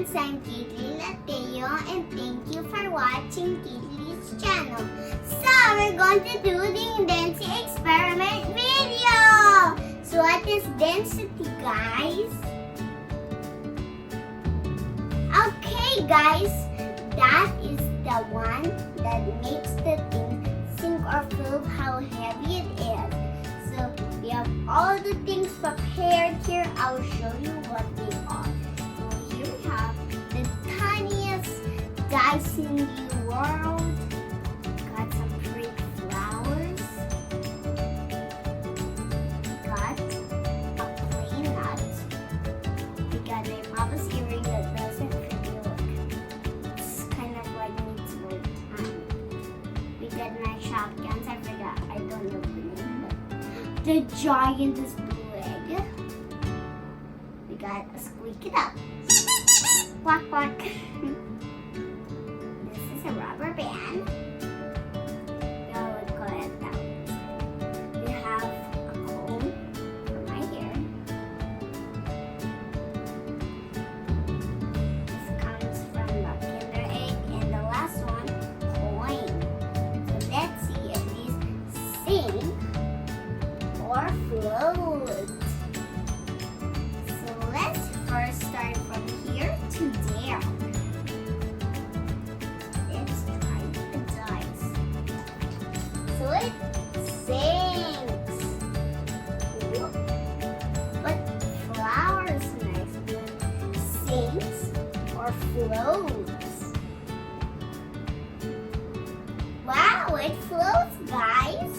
friends, I'm Kaitlin and thank you for watching Kaitlin's channel. So, we're going to do the density experiment video. So, what is density, guys? Okay, guys, that is the one that makes the thing sink or float how heavy it is. So, we have all the things prepared here. I'll show you what they are. So, here we have the tiniest dice in the world. Got some pretty flowers. Got a plain nut. We got a papa's earring that doesn't really look. It's kind of like needs more time. We got my shotguns. I forgot. I don't know the name. The giant is blue egg. We got a squeak it up. Quack quack. This is a rubber band. I would call it that. We have a comb for my hair. This comes from the Kinder egg, and the last one, coin. So let's see if these sing or float. So let's first start from here to there. Let's try the dice. So it sinks. Look. But flowers next. Sinks or floats. Wow, it floats, guys.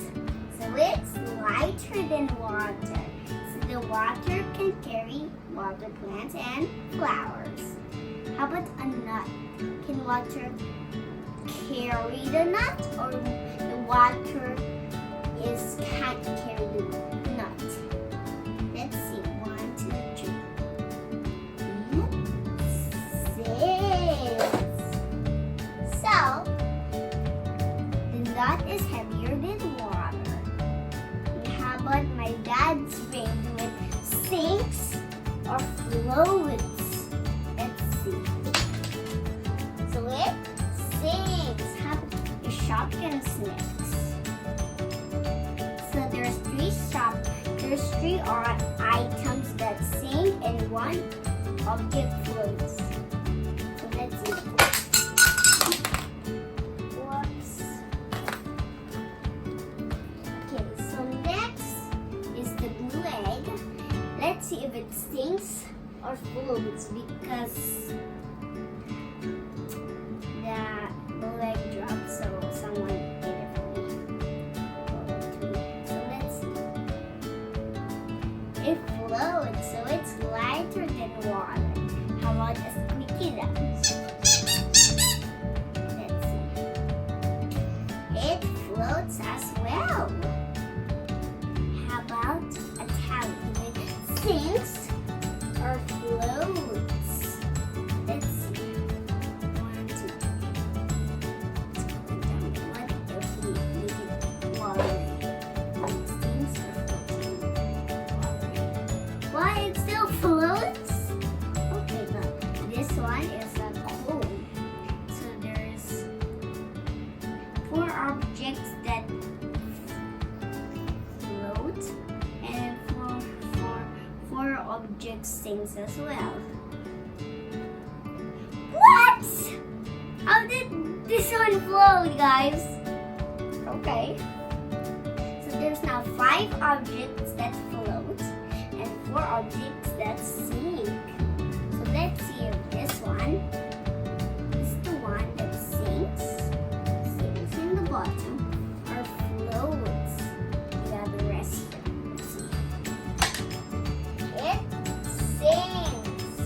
So it's lighter than water. So the water can carry water plants and flowers. How about a nut? Can water carry the nut, or the water can't carry the nut? Let's see. 1, 2, 3. Six. So the nut is heavier than water. How about my dad's ring? Do it sinks or floats? Let's see. So it sinks. How about the shotgun next? So there's three items that sink and one object floats. So let's see. Whoops. Okay, so next is the blue egg. Let's see if it sinks or floats, because the blue egg dropped, so someone ate it for me. So let's see. It floats, so it's lighter than water. How about a squeaky duck? Let's see. It floats as well. How about a towel? It sinks or floats? Let's see. 1, 2, 3. What if we make it watery? It sinks or floats? Watery. Why it still floats? Okay, look. This one is a cone. So there's 4 objects that float, and four objects sinks as well. What? How did this one float, guys? Okay. So there's now 5 objects that float and 4 objects that sink. So let's see if this one is the one that sinks in the bottom, or floats. We got the rest here. Let's see. It sinks.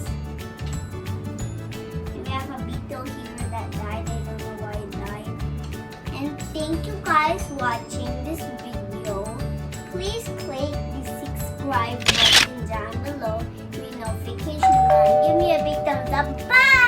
We have a beetle here that died. I don't know why it died. And thank you guys watching this video. Please click the subscribe button down below with notification bell. Give me a big thumbs up. Bye!